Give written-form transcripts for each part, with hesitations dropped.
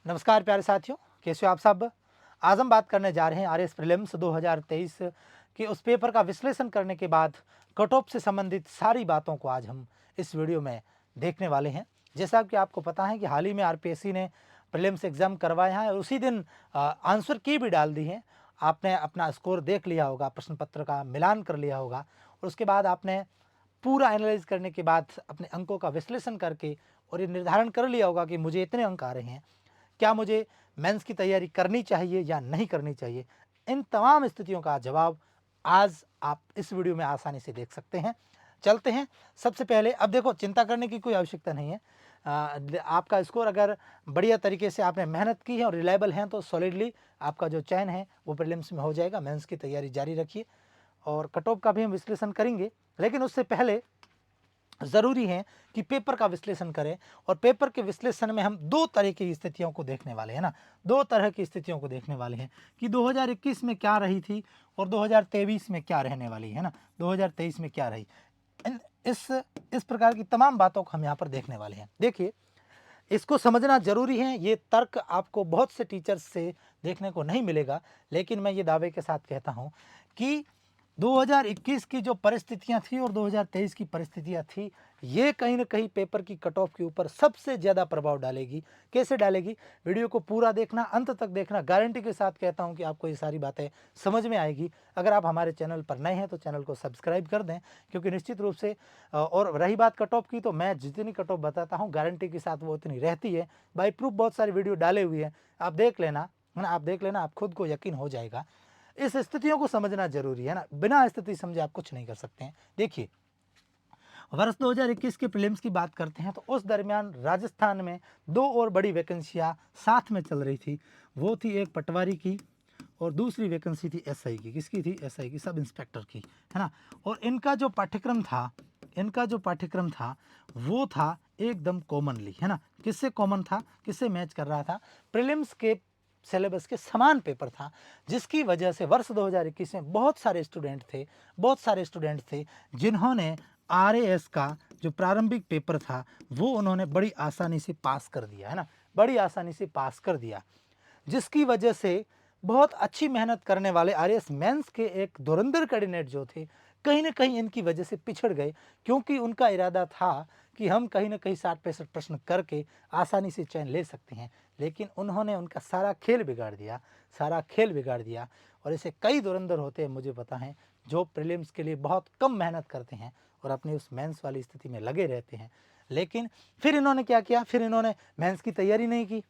नमस्कार प्यारे साथियों, कैसे हो आप सब। आज हम बात करने जा रहे हैं आरएस प्रीलिम्स 2023 के उस पेपर का विश्लेषण करने के बाद कट ऑफ से संबंधित सारी बातों को आज हम इस वीडियो में देखने वाले हैं। जैसा कि आपको पता है कि हाल ही में आरपीएससी ने प्रीलिम्स एग्जाम करवाया है और उसी दिन आंसर की भी डाल दी है। आपने अपना स्कोर देख लिया होगा, प्रश्न पत्र का मिलान कर लिया होगा और उसके बाद आपने पूरा एनालाइज करने के बाद अपने अंकों का विश्लेषण करके और ये निर्धारण कर लिया होगा कि मुझे इतने अंक आ रहे हैं, क्या मुझे मेंस की तैयारी करनी चाहिए या नहीं करनी चाहिए। इन तमाम स्थितियों का जवाब आज आप इस वीडियो में आसानी से देख सकते हैं। चलते हैं। सबसे पहले अब देखो, चिंता करने की कोई आवश्यकता नहीं है। आपका स्कोर अगर बढ़िया तरीके से आपने मेहनत की है और रिलायबल हैं तो सॉलिडली आपका जो चयन है वो प्रीलिम्स में हो जाएगा। मेंस की तैयारी जारी रखिए और कट ऑफ का भी हम विश्लेषण करेंगे, लेकिन उससे पहले ज़रूरी है कि पेपर का विश्लेषण करें। और पेपर के विश्लेषण में हम दो तरह की स्थितियों को देखने वाले हैं ना, दो तरह की स्थितियों को देखने वाले हैं कि 2021 में क्या रही थी और 2023 में क्या रहने वाली है ना, 2023 में क्या रही। इस प्रकार की तमाम बातों को हम यहाँ पर देखने वाले हैं। देखिए, इसको समझना जरूरी है। ये तर्क आपको बहुत से टीचर्स से देखने को नहीं मिलेगा, लेकिन मैं ये दावे के साथ कहता हूँ कि 2021 की जो परिस्थितियां थी और 2023 की परिस्थितियां थी, ये कहीं ना कहीं पेपर की कट ऑफ के ऊपर सबसे ज़्यादा प्रभाव डालेगी। कैसे डालेगी? वीडियो को पूरा देखना, अंत तक देखना। गारंटी के साथ कहता हूं कि आपको ये सारी बातें समझ में आएगी। अगर आप हमारे चैनल पर नए हैं तो चैनल को सब्सक्राइब कर दें, क्योंकि निश्चित रूप से और रही बात कट ऑफ की, तो मैं जितनी कट ऑफ बताता हूँ गारंटी के साथ वो उतनी रहती है। बाई प्रूफ बहुत सारी वीडियो डाले हुए हैं, आप देख लेना है ना, आप देख लेना, आप खुद को यकीन हो जाएगा। इस स्थितियों को समझना जरूरी है ना, बिना स्थिति समझे आप कुछ नहीं कर सकते हैं। देखिए, वर्ष 2021 के प्रीलिम्स की बात करते हैं तो उस दरमियान राजस्थान में दो और बड़ी वैकेंसियां साथ में चल रही थी। वो थी एक पटवारी की और दूसरी वैकेंसी थी एसआई की। किसकी थी? एसआई की, सब इंस्पेक्टर की, है ना। और इनका जो पाठ्यक्रम था वो था एकदम कॉमनली, है ना। किससे कॉमन था, किससे मैच कर रहा था? प्रीलिम्स के सिलेबस के समान पेपर था, जिसकी वजह से वर्ष 2021 में बहुत सारे स्टूडेंट थे जिन्होंने आरएएस का जो प्रारंभिक पेपर था वो उन्होंने बड़ी आसानी से पास कर दिया, है ना, बड़ी आसानी से पास कर दिया। जिसकी वजह से बहुत अच्छी मेहनत करने वाले आरएएस मेंस के एक धुरंधर कैंडिडेट जो थे, कहीं ना कहीं इनकी वजह से पिछड़ गए, क्योंकि उनका इरादा था कि हम कहीं ना कहीं 60-65 प्रश्न करके आसानी से चयन ले सकते हैं, लेकिन उन्होंने उनका सारा खेल बिगाड़ दिया। और ऐसे कई धुरंधर होते हैं, मुझे पता है, जो प्रीलिम्स के लिए बहुत कम मेहनत करते हैं और अपनी उस मेंस वाली स्थिति में लगे रहते हैं। लेकिन फिर इन्होंने क्या किया? फिर इन्होंने मेंस की तैयारी नहीं की।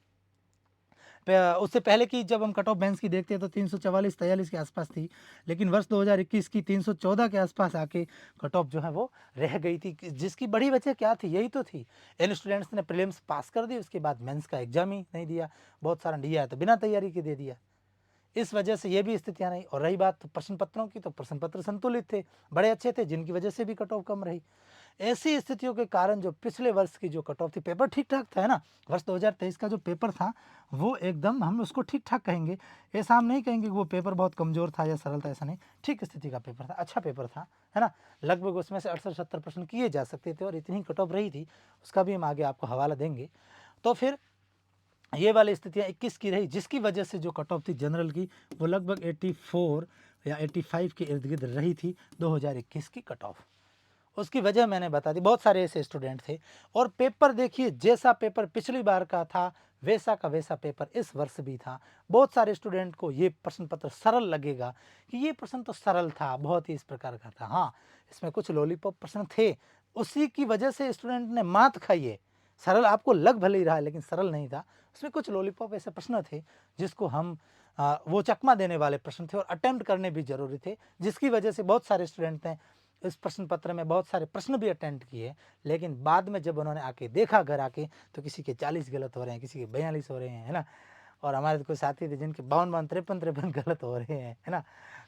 उससे पहले की जब हम कट ऑफ बेंच की देखते हैं तो 344-43 के आसपास थी, लेकिन वर्ष 2021 की 314 के आसपास आके कट ऑफ जो है वो रह गई थी। जिसकी बड़ी वजह क्या थी? यही तो थी, इन स्टूडेंट्स ने प्रीलिम्स पास कर दी, उसके बाद मेंस का एग्जाम ही नहीं दिया। बहुत सारा दिया है तो बिना तैयारी के दे दिया। इस वजह से ये भी स्थितियां रही। और रही बात प्रश्न पत्रों की, तो प्रश्न पत्र संतुलित थे, बड़े अच्छे थे, जिनकी वजह से भी कट ऑफ कम रही। ऐसी स्थितियों के कारण जो पिछले वर्ष की जो कट ऑफ थी, पेपर ठीक ठाक था, है ना। वर्ष 2023 का जो पेपर था वो एकदम हम उसको ठीक ठाक कहेंगे। ऐसा हम नहीं कहेंगे कि वो पेपर बहुत कमजोर था या सरल था, ऐसा नहीं। ठीक स्थिति का पेपर था, अच्छा पेपर था, है ना। लगभग उसमें से 68-70 प्रश्न किए जा सकते थे और इतनी कट ऑफ रही थी, उसका भी हम आगे आपको हवाला देंगे। तो फिर ये वाली स्थितियाँ 21 की रही, जिसकी वजह से जो कट ऑफ थी जनरल की वो लगभग 84 या 85 के इर्द गिर्द रही थी 2021 की कट ऑफ। उसकी वजह मैंने बता दी। बहुत सारे ऐसे स्टूडेंट थे और पेपर देखिए, जैसा पेपर पिछली बार का था वैसा का वैसा पेपर इस वर्ष भी था। बहुत सारे स्टूडेंट को ये प्रश्न पत्र सरल लगेगा कि ये प्रश्न तो सरल था, बहुत ही इस प्रकार का था। हाँ, इसमें कुछ लॉलीपॉप प्रश्न थे, उसी की वजह से स्टूडेंट ने मात खाई है। सरल आपको लग भले ही रहा है, लेकिन सरल नहीं था। उसमें कुछ लॉलीपॉप ऐसे प्रश्न थे जिसको हम वो चकमा देने वाले प्रश्न थे और अटेम्प्ट करने भी जरूरी थे, जिसकी वजह से बहुत सारे स्टूडेंट ने इस प्रश्न पत्र में बहुत सारे प्रश्न भी अटेम्प्ट किए। लेकिन बाद में जब उन्होंने आके देखा घर आके, तो किसी के 40 गलत हो रहे हैं, किसी के 42 हो रहे हैं, है ना। और हमारे कुछ साथी थे जिनके 52-53 गलत हो रहे हैं, है ना।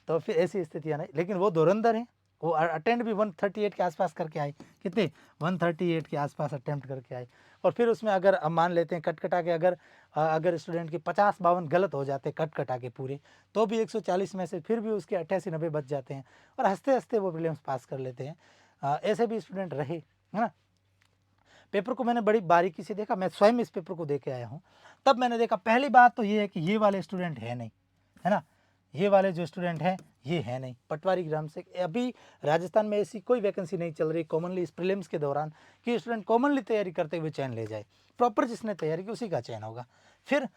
तो फिर ऐसी स्थितियाँ नहीं, लेकिन वो धुरंधर हैं। वो अटेम्प्ट भी 138 के आसपास करके आए। कितने? 138 के आसपास अटेम्प्ट करके आए। और फिर उसमें अगर हम मान लेते हैं कट कटा के, अगर स्टूडेंट के 50-52 गलत हो जाते कट कटा के पूरे, तो भी 140 में से फिर भी उसके 88-90 बच जाते हैं और हंसते हंसते वो प्रीलिम्स पास कर लेते हैं। ऐसे भी स्टूडेंट रहे, है ना। पेपर को मैंने बड़ी बारीकी से देखा, मैं स्वयं इस पेपर को दे के आया हूँ। तब मैंने देखा, पहली बात तो ये है कि ये वाले स्टूडेंट है नहीं, है ना, ये वाले जो स्टूडेंट हैं ये है नहीं। पटवारी ग्राम से अभी राजस्थान में ऐसी कोई वैकेंसी नहीं चल रही कॉमनली इस प्रीलिम्स के दौरान कि स्टूडेंट कॉमनली तैयारी करते हुए चयन ले जाए। प्रॉपर जिसने तैयारी की उसी का चयन होगा। फिर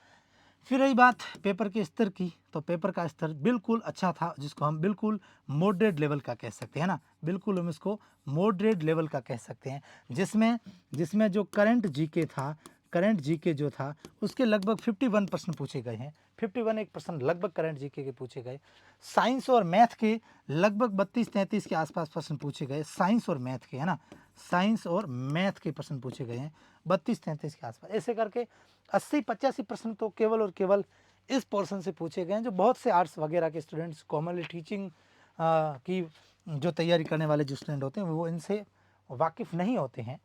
रही बात पेपर के स्तर की, तो पेपर का स्तर बिल्कुल अच्छा था, जिसको हम बिल्कुल मॉडरेट लेवल का कह सकते हैं ना, बिल्कुल हम इसको मॉडरेट लेवल का कह सकते हैं, जिसमें जो करंट जीके था, करंट जीके जो था उसके लगभग 51% पूछे गए हैं, 51% लगभग करंट जीके के पूछे गए। साइंस और मैथ के लगभग 32-33 के आसपास प्रश्न पूछे गए, साइंस और मैथ के, है ना, साइंस और मैथ के प्रश्न पूछे गए हैं 32-33 के आसपास। ऐसे करके 80-85% तो केवल और केवल इस पोर्शन से पूछे गए हैं, जो बहुत से आर्ट्स वगैरह के स्टूडेंट्स कॉमनली टीचिंग की जो तैयारी करने वाले जो स्टूडेंट होते हैं वो इनसे वाकिफ़ नहीं होते हैं।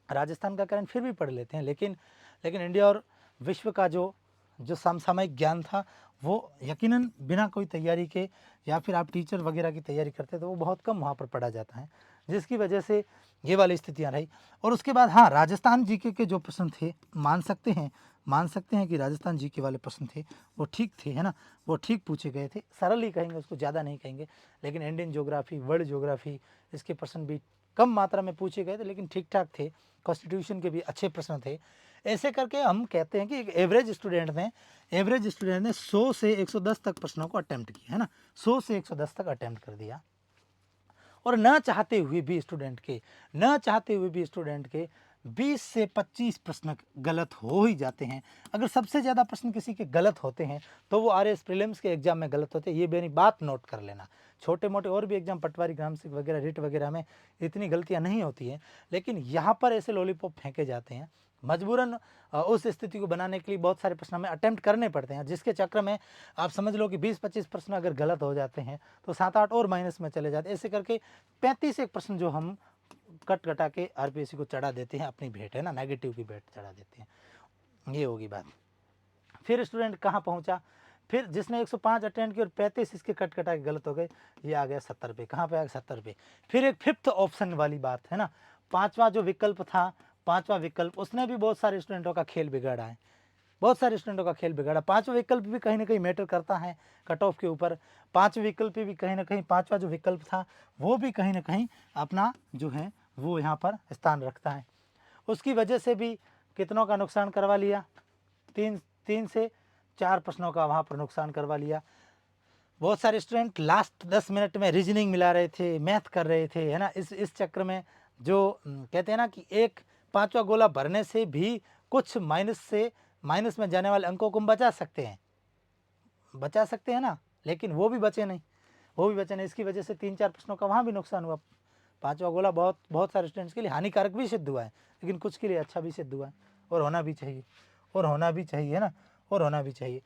राजस्थान का करंट फिर भी पढ़ लेते हैं, लेकिन इंडिया और विश्व का जो समसामयिक ज्ञान था वो यकीनन बिना कोई तैयारी के, या फिर आप टीचर वगैरह की तैयारी करते तो वो बहुत कम वहाँ पर पढ़ा जाता है, जिसकी वजह से ये वाली स्थितियाँ रही। और उसके बाद हाँ, राजस्थान जीके के जो प्रश्न थे, मान सकते हैं कि राजस्थान जीके वाले प्रश्न थे वो ठीक थे, है ना, वो ठीक पूछे गए थे, सरल ही कहेंगे उसको, ज़्यादा नहीं कहेंगे। लेकिन इंडियन ज्योग्राफी, वर्ल्ड ज्योग्राफी, इसके प्रश्न भी कम मात्रा में पूछे गए थे, लेकिन ठीक ठाक थे। कॉन्स्टिट्यूशन के भी अच्छे प्रश्न थे। ऐसे करके हम कहते हैं कि एक एवरेज स्टूडेंट ने 100 से 110 तक प्रश्नों को अटेम्प्ट किया, है ना, 100 से 110 तक अटेम्प्ट कर दिया। और न चाहते हुए भी स्टूडेंट के 20 से 25 प्रश्न गलत हो ही जाते हैं। अगर सबसे ज़्यादा प्रश्न किसी के गलत होते हैं तो वो आरएस प्रीलिम्स के एग्जाम में गलत होते हैं, ये मेरी बात नोट कर लेना। छोटे मोटे और भी एग्जाम, पटवारी, ग्रामसिक वगैरह, रिट वगैरह में इतनी गलतियां नहीं होती हैं, लेकिन यहाँ पर ऐसे लॉलीपॉप फेंके जाते हैं। मजबूरन उस स्थिति को बनाने के लिए बहुत सारे प्रश्न हमें अटेम्प्ट करने पड़ते हैं, जिसके चक्र में आप समझ लो कि 20-25 प्रश्न अगर गलत हो जाते हैं तो 7-8 और माइनस में चले जाते हैं। ऐसे करके 35 एक प्रश्न जो हम कटा के आरपीएससी को चढ़ा देते हैं, अपनी भेंट, है ना, नेगेटिव की भेंट चढ़ा देते हैं। ये होगी बात। फिर स्टूडेंट कहाँ पहुँचा, फिर जिसने 105 अटेंड की और 35 इसके कटा के गलत हो गए, ये आ गया 70 पे। कहाँ पे आ गया? 70 पे। फिर एक फिफ्थ ऑप्शन वाली बात है ना, पांचवा जो विकल्प था, पांचवा विकल्प, उसने भी बहुत सारे स्टूडेंटों का खेल बिगाड़ा है, बहुत सारे स्टूडेंटों का खेल बिगाड़ा। पांचवा विकल्प भी कहीं ना कहीं मैटर करता है कट ऑफ के ऊपर। पांचवें विकल्प भी कहीं ना कहीं, पांचवा जो विकल्प था वो भी कहीं ना कहीं अपना जो है वो यहाँ पर स्थान रखता है। उसकी वजह से भी कितनों का नुकसान करवा लिया? 3 से 4 प्रश्नों का वहाँ पर नुकसान करवा लिया। बहुत सारे स्टूडेंट लास्ट 10 मिनट में रीजनिंग मिला रहे थे, मैथ कर रहे थे, है ना, इस चक्कर में जो कहते हैं ना कि एक पांचवा गोला भरने से भी कुछ माइनस में जाने वाले अंकों को हम बचा सकते हैं ना, लेकिन वो भी बचे नहीं। इसकी वजह से 3-4 प्रश्नों का वहाँ भी नुकसान हुआ। पांचवा गोला बहुत सारे स्टूडेंट्स के लिए हानिकारक भी सिद्ध हुआ है, लेकिन कुछ के लिए अच्छा भी सिद्ध हुआ है, और होना भी चाहिए, है ना, और होना भी चाहिए।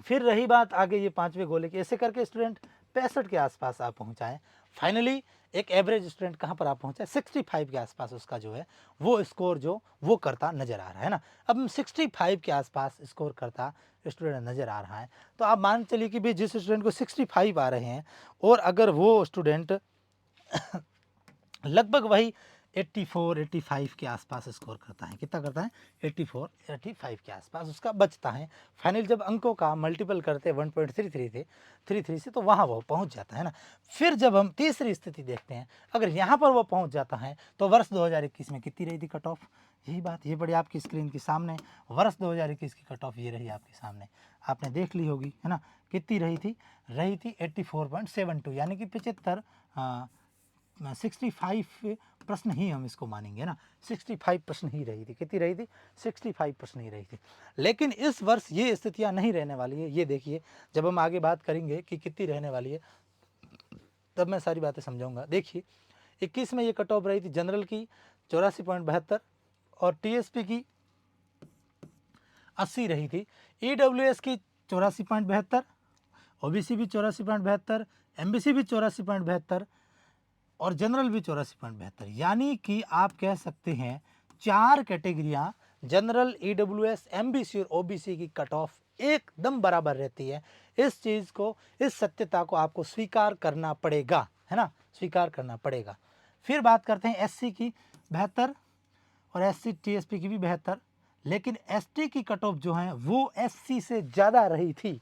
फिर रही बात आगे ये पांचवें गोले की, ऐसे करके स्टूडेंट 65 के आसपास आप पहुंचाएं। फाइनली एक एवरेज स्टूडेंट कहाँ पर आप पहुंचा? 65 के आसपास उसका जो है वो स्कोर जो वो करता नजर आ रहा है ना। अब 65 के आसपास स्कोर करता स्टूडेंट नजर आ रहा है, तो आप मान चलिए कि भाई जिस स्टूडेंट को 65 आ रहे हैं, और अगर वो स्टूडेंट लगभग वही 84-85 के आसपास स्कोर करता है, कितना करता है? 84-85 के आसपास उसका बचता है। फाइनल जब अंकों का मल्टीपल करते हैं 1.33 से, तो वहाँ वो पहुँच जाता है ना। फिर जब हम तीसरी स्थिति देखते हैं, अगर यहाँ पर वो पहुँच जाता है तो वर्ष 2021 में कितनी रही थी कट ऑफ? यही बात, ये बड़ी आपकी स्क्रीन के सामने, वर्ष 2021 की कट ऑफ ये रही आपके सामने, आपने देख ली होगी, है ना। कितनी रही थी? 84.72, यानी कि 65 प्रश्न ही हम इसको मानेंगे ना, 65 प्रश्न ही रही थी। कितनी रही थी? 65 प्रश्न ही रही थी। लेकिन इस वर्ष ये स्थितियां नहीं रहने वाली है। ये देखिए, जब हम आगे बात करेंगे कि कितनी रहने वाली है, तब मैं सारी बातें समझाऊंगा। देखिए 21 में ये कट ऑफ रही थी जनरल की 84.72 और टीएसपी की 80 रही थी, ईडब्ल्यूएस की 84.72, ओबीसी भी 84.72, एमबीसी भी 84.72 और जनरल भी 84.72। यानी कि आप कह सकते हैं 4 कैटेगरियां, जनरल, ईडब्ल्यूएस, एमबीसी और ओबीसी की कट ऑफ एकदम बराबर रहती है। इस चीज़ को, इस सत्यता को आपको स्वीकार करना पड़ेगा, है ना, स्वीकार करना पड़ेगा। फिर बात करते हैं एससी की 72 और SC TSP की भी 72, लेकिन ST की कट ऑफ जो है वो SC से ज़्यादा रही थी।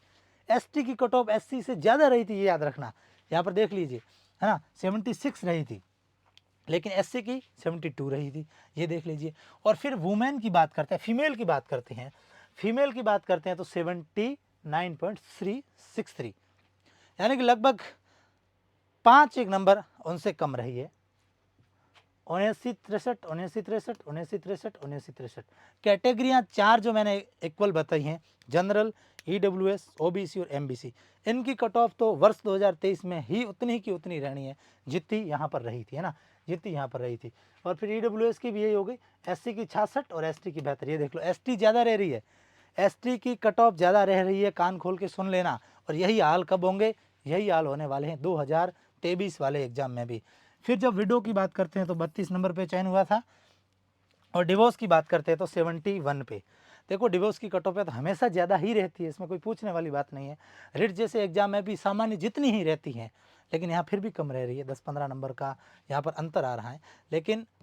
ST की कट ऑफ SC से ज़्यादा रही थी, ये याद रखना। यहाँ पर देख लीजिए, है ना, 76 रही थी, लेकिन SC की 72 रही थी, ये देख लीजिए। और फिर वुमेन की बात करते हैं, फीमेल की बात करते हैं, फीमेल की बात करते हैं तो 79.363, यानी कि लगभग 5 एक नंबर उनसे कम रही है। 79 63 63 79 63 79 63 कैटेगरियाँ 4 जो मैंने इक्वल बताई हैं, जनरल, EWS, OBC और MBC, इनकी कट ऑफ तो वर्ष 2023 में ही उतनी की उतनी रहनी है जितनी यहाँ पर रही थी, है ना, जितनी यहाँ पर रही थी। और फिर EWS की भी यही हो गई, SC की 66 और ST की 72। ये देख लो, ST ज़्यादा रह रही है, ST की कट ऑफ ज़्यादा रह रही है, कान खोल के सुन लेना। और यही हाल कब होंगे, यही हाल होने वाले हैं 2023 वाले एग्जाम में भी। फिर जब विडो की बात करते हैं तो 32 नंबर पे चयन हुआ था, और डिवोर्स की बात करते हैं तो 71 पे। देखो, डिवोर्स की कट ऑफ तो हमेशा ज़्यादा ही रहती है, इसमें कोई पूछने वाली बात नहीं है। रिट जैसे एग्जाम में भी सामान्य जितनी ही रहती हैं, लेकिन यहाँ फिर भी कम रह रही है, 10-15 नंबर का यहाँ पर अंतर आ रहा है।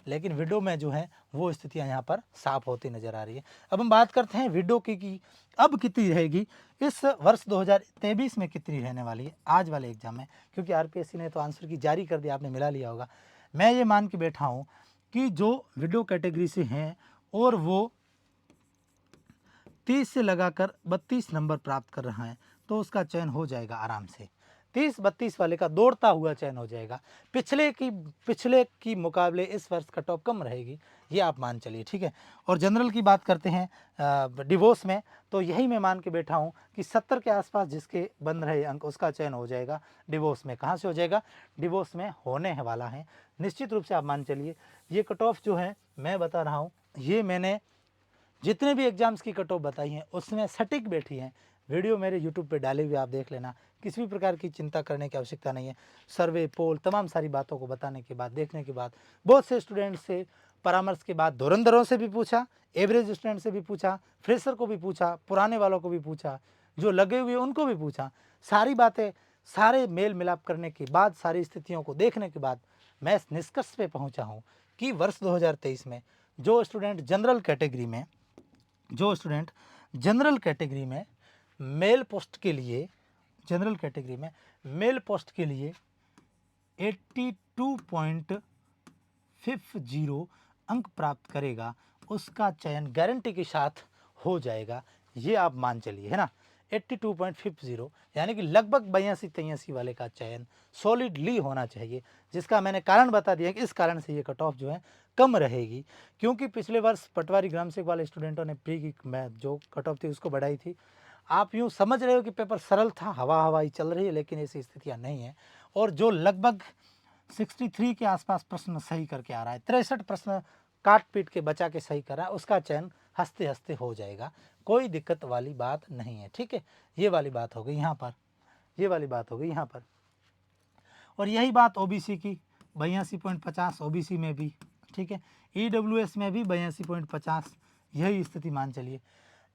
लेकिन विडो में जो है वो स्थितियाँ यहाँ पर साफ होती नज़र आ रही है। अब हम बात करते हैं विडो की कि अब कितनी रहेगी, इस वर्ष 2023 में कितनी रहने वाली है आज वाले एग्जाम में, क्योंकि RPSC ने तो आंसर की जारी कर दिया, आपने मिला लिया होगा। मैं ये मान के बैठा हूँ कि जो विडो कैटेगरी से हैं और वो 30 से लगाकर 32 नंबर प्राप्त कर रहा है, तो उसका चयन हो जाएगा आराम से। 30-32 वाले का दौड़ता हुआ चयन हो जाएगा। पिछले की मुकाबले इस वर्ष कट ऑफ कम रहेगी, ये आप मान चलिए, ठीक है। और जनरल की बात करते हैं डिवोर्स में, तो यही मैं मान के बैठा हूँ कि 70 के आसपास जिसके बन रहे अंक, उसका चयन हो जाएगा डिवोर्स में। कहाँ से हो जाएगा, डिवोर्स में होने वाला है, निश्चित रूप से आप मान चलिए। ये कट ऑफ जो है मैं बता रहा हूँ, ये मैंने जितने भी एग्जाम्स की कट ऑफ बताई हैं उसमें सटीक बैठी हैं। वीडियो मेरे यूट्यूब पे डाले हुए, आप देख लेना, किसी भी प्रकार की चिंता करने की आवश्यकता नहीं है। सर्वे, पोल, तमाम सारी बातों को बताने के बाद, देखने के बाद, बहुत से स्टूडेंट्स से परामर्श के बाद, धुरंधरों से भी पूछा, एवरेज स्टूडेंट से भी पूछा, फ्रेशर को भी पूछा, पुराने वालों को भी पूछा, जो लगे हुए उनको भी पूछा, सारी बातें, सारे मेल मिलाप करने के बाद, सारी स्थितियों को देखने के बाद मैं इस निष्कर्ष पे पहुंचा हूं कि वर्ष 2023 में जो स्टूडेंट जनरल कैटेगरी में मेल पोस्ट के लिए, जनरल कैटेगरी में मेल पोस्ट के लिए 82.50 अंक प्राप्त करेगा, उसका चयन गारंटी के साथ हो जाएगा, ये आप मान चलिए, है ना। 82.50 यानी कि लगभग 82-83 वाले का चयन सॉलिडली होना चाहिए, जिसका मैंने कारण बता दिया कि इस कारण से ये कट ऑफ जो है कम रहेगी, क्योंकि पिछले वर्ष पटवारी ग्राम सेवक वाले स्टूडेंटों ने प्री की जो कट ऑफ थी उसको बढ़ाई थी। आप यूँ समझ रहे हो कि पेपर सरल था, हवाई चल रही है, लेकिन ऐसी स्थितियाँ नहीं हैं। और जो लगभग 63 के आसपास प्रश्न सही करके आ रहा है, 63 प्रश्न काट पीट के बचा के सही कर रहा है, उसका चयन हंसते हंसते हो जाएगा, कोई दिक्कत वाली बात नहीं है, ठीक है। ये वाली बात हो गई यहाँ पर, ये वाली बात हो गई यहाँ पर। और यही बात OBC की, 82.50 OBC में भी, ठीक है। EWS में भी 82.50, यही स्थिति मान चलिए।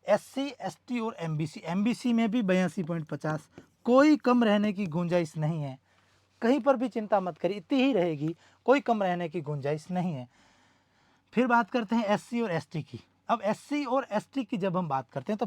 SC ST और MBC में भी 82.50, कोई कम रहने की गुंजाइश नहीं है, कहीं पर भी चिंता मत करिए, इतनी ही रहेगी, कोई कम रहने की गुंजाइश नहीं है। फिर बात करते हैं SC और ST की। अब SC और ST की जब हम बात करते हैं तो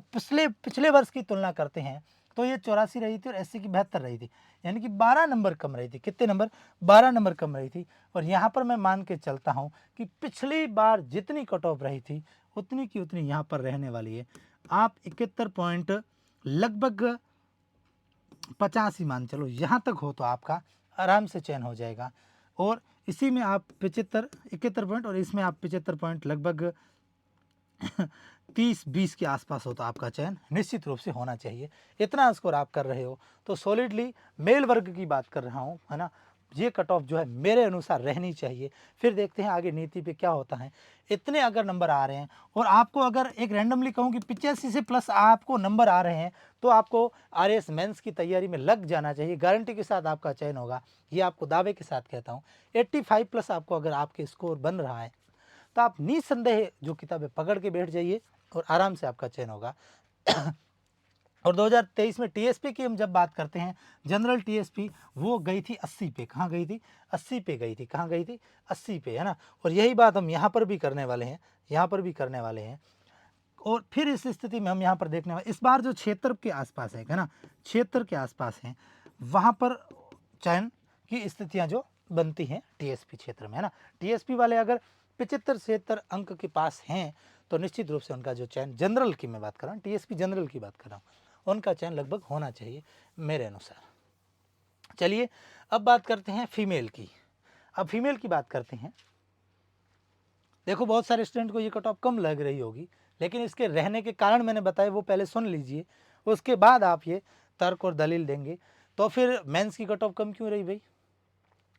पिछले वर्ष की तुलना करते हैं तो ये 84 रही थी और SC की 72 रही थी, यानी कि 12 नंबर कम रही थी। कितने नंबर, 12 नंबर कम रही थी। और यहाँ पर मैं मान के चलता हूँ कि पिछली बार जितनी कट ऑफ रही थी उतनी की उतनी यहाँ पर रहने वाली है। आप 71 पॉइंट लगभग 50 ही मान चलो, यहाँ तक हो तो आपका आराम से चयन हो जाएगा। और इसी में आप 71 पॉइंट, और इसमें आप 75 पॉइंट लगभग 30-20 के आसपास हो तो आपका चयन निश्चित रूप से होना चाहिए। इतना स्कोर आप कर रहे हो तो सॉलिडली मेल वर्ग की बात कर रहा हूँ, है ना, ये कट ऑफ जो है मेरे अनुसार रहनी चाहिए। फिर देखते हैं आगे नीति पे क्या होता है। इतने अगर नंबर आ रहे हैं और आपको अगर एक रैंडमली कहूँ कि 85 से प्लस आपको नंबर आ रहे हैं तो आपको RAS मेंस की तैयारी में लग जाना चाहिए, गारंटी के साथ आपका चयन होगा, ये आपको दावे के साथ कहता हूँ। 85 प्लस आपको अगर आपके स्कोर बन रहा है तो आप निसंदेह जो किताबें पकड़ के बैठ जाइए और आराम से आपका चयन होगा। और 2023 में टीएसपी की हम जब बात करते हैं, जनरल टीएसपी वो गई थी 80 पे। कहाँ गई थी? 80 पे गई थी। कहाँ गई थी? 80 पे, है ना। और यही बात हम यहाँ पर भी करने वाले हैं, यहाँ पर भी करने वाले हैं। और फिर इस स्थिति में हम यहाँ पर देखने वाले, इस बार जो क्षेत्र के आसपास है ना, क्षेत्र के आसपास हैं, वहाँ पर चयन की स्थितियाँ जो बनती हैं टीएसपी क्षेत्र में, है ना। टीएसपी वाले अगर 75-76 अंक के पास हैं तो निश्चित रूप से उनका जो चयन, जनरल की मैं बात कर रहा हूँ, टीएसपी जनरल की बात कर रहा हूँ, उनका चयन लगभग होना चाहिए मेरे अनुसार। चलिए अब बात करते हैं फीमेल की। अब फीमेल की बात करते हैं। देखो बहुत सारे स्टूडेंट को ये कट ऑफ कम लग रही होगी, लेकिन इसके रहने के कारण मैंने बताए वो पहले सुन लीजिए, उसके बाद आप ये तर्क और दलील देंगे। तो फिर मेंस की कट ऑफ कम क्यों रही भाई?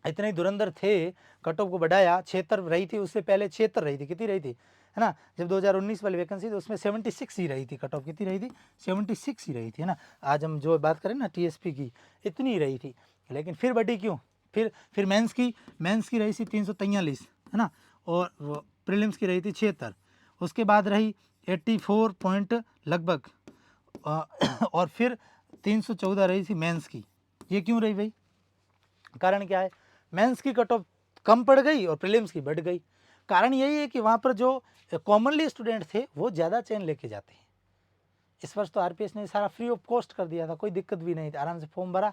इतने धुरंधर थे, कट ऑफ को बढ़ाया, 76 रही थी, उससे पहले 76 रही थी, कितनी रही थी, है ना। जब 2019 वाली वैकेंसी थी उसमें 76 ही रही थी कट ऑफ, कितनी रही थी? 76 ही रही थी, है ना। आज हम जो बात करें ना टीएसपी की, इतनी ही रही थी, लेकिन फिर बढ़ी क्यों? फिर मेंस की रही थी 343, है ना, और प्रीलिम्स की रही थी 76, उसके बाद रही 84 पॉइंट लगभग, और फिर 314 रही थी मेंस की। ये क्यों रही भाई? कारण क्या है? मेंस की कट ऑफ कम पड़ गई और प्रीलिम्स की बढ़ गई। कारण यही है कि वहाँ पर जो कॉमनली स्टूडेंट थे वो ज़्यादा चयन लेके जाते हैं। इस वर्ष तो आरपीएस ने सारा फ्री ऑफ कॉस्ट कर दिया था, कोई दिक्कत भी नहीं थी, आराम से फॉर्म भरा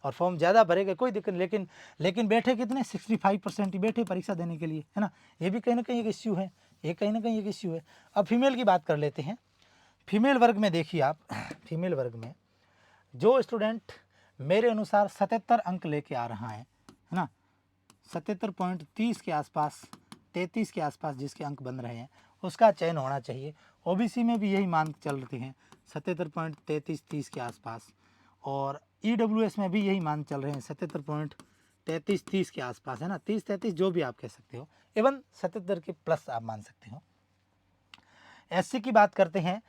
और फॉर्म ज़्यादा भरेगा, कोई दिक्कत। लेकिन बैठे कितने? 65% ही बैठे परीक्षा देने के लिए, है ना। ये भी कहीं ना कहीं एक इश्यू है, ये कहीं ना कहीं एक इश्यू है। अब फीमेल की बात कर लेते हैं। फीमेल वर्ग में देखिए आप, फीमेल वर्ग में जो स्टूडेंट मेरे अनुसार 77 अंक लेके आ रहा है ना, 77.30 के आसपास, 33 के आसपास जिसके अंक बन रहे हैं, उसका चयन होना चाहिए। ओबीसी में भी यही मान चल रहे हैं 77.33-30 के आसपास, और ईडब्ल्यूएस में भी यही मान चल रहे हैं 77.33-30 के आसपास, है ना। 30-33 जो भी आप कह सकते हो, इवन 77 के प्लस आप मान सकते हो। एससी की बात करते हैं,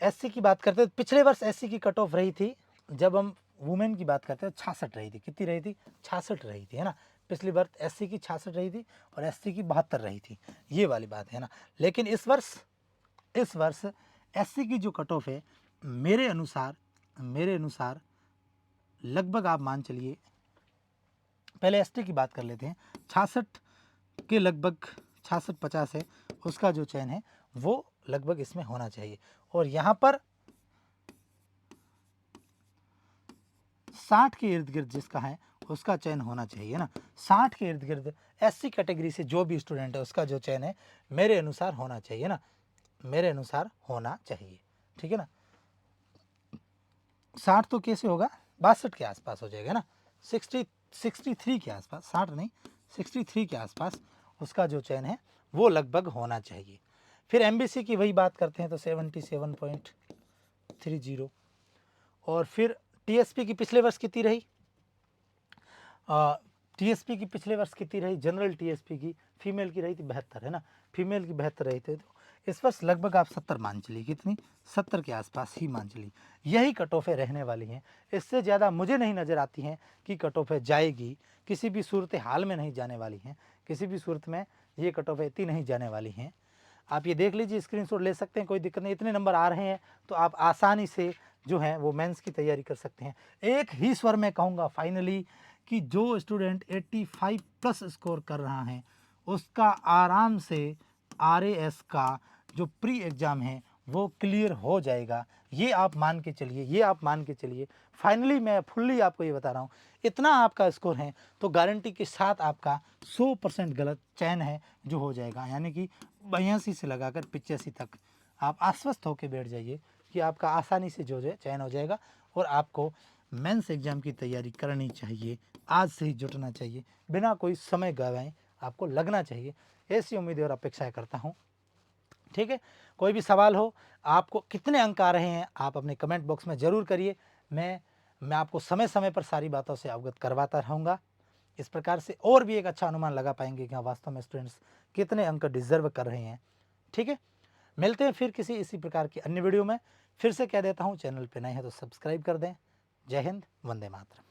एससी की बात करते हैं, पिछले वर्ष एससी की कट ऑफ रही थी, जब हम वुमेन की बात करते हैं 66 रही थी, कितनी रही थी? 66 रही थी, है ना। पिछली बार एससी की 66 रही थी और एससी की 72 रही थी, ये वाली बात है ना। लेकिन इस वर्ष एससी की जो कट ऑफ है मेरे अनुसार लगभग आप मान चलिए, पहले एसटी की बात कर लेते हैं, 66 के लगभग 66-50 है, उसका जो चयन है वो लगभग इसमें होना चाहिए। और यहाँ पर 60 के इर्द गिर्द जिसका है उसका चयन होना चाहिए ना। 60 के इर्द गिर्द एससी कैटेगरी से जो भी स्टूडेंट है उसका जो चयन है मेरे अनुसार होना चाहिए ना, मेरे अनुसार होना चाहिए, ठीक है ना। 60 तो कैसे होगा? 62 के आसपास हो जाएगा ना, 63 के आसपास, 60 नहीं 63 के आसपास उसका जो चयन है वो लगभग होना चाहिए। फिर एमबीसी की वही बात करते हैं तो 77.30, और फिर टीएसपी की पिछले वर्ष कितनी रही? टीएसपी की पिछले वर्ष कितनी रही? जनरल टीएसपी की फीमेल की रही थी 72, है ना, फीमेल की 72 रही थी। तो इस वर्ष लगभग आप 70 मान चलिए, कितनी? 70 के आसपास ही मान चलिए। यही कट ऑफें रहने वाली हैं, इससे ज़्यादा मुझे नहीं नज़र आती हैं कि कट ऑफें जाएगी, किसी भी सूरत हाल में नहीं जाने वाली हैं, किसी भी सूरत में ये कट ऑफें इतनी नहीं जाने वाली हैं। आप ये देख लीजिए, स्क्रीनशॉट ले सकते हैं, कोई दिक्कत नहीं। इतने नंबर आ रहे हैं तो आप आसानी से जो है वो मेंस की तैयारी कर सकते हैं। एक ही स्वर में कहूँगा फाइनली कि जो स्टूडेंट 85 प्लस स्कोर कर रहा है उसका आराम से आरएएस का जो प्री एग्ज़ाम है वो क्लियर हो जाएगा। ये आप मान के चलिए, ये आप मान के चलिए। फाइनली मैं फुल्ली आपको ये बता रहा हूँ, इतना आपका स्कोर है तो गारंटी के साथ आपका 100% गलत चयन है जो हो जाएगा, यानी कि 82 से लगाकर 85 तक आप आश्वस्त होकर बैठ जाइए कि आपका आसानी से जो है चयन हो जाएगा। और आपको मेंस एग्ज़ाम की तैयारी करनी चाहिए, आज से ही जुटना चाहिए, बिना कोई समय गवाएं आपको लगना चाहिए, ऐसी उम्मीद और अपेक्षाएं करता हूँ, ठीक है। कोई भी सवाल हो, आपको कितने अंक आ रहे हैं आप अपने कमेंट बॉक्स में ज़रूर करिए। मैं आपको समय समय पर सारी बातों से अवगत करवाता रहूँगा। इस प्रकार से और भी एक अच्छा अनुमान लगा पाएंगे कि हाँ वास्तव में स्टूडेंट्स कितने अंक डिजर्व कर रहे हैं, ठीक है। मिलते हैं फिर किसी इसी प्रकार की अन्य वीडियो में। फिर से कह देता हूँ, चैनल पे नए हैं तो सब्सक्राइब कर दें। जय हिंद, वंदे मातरम।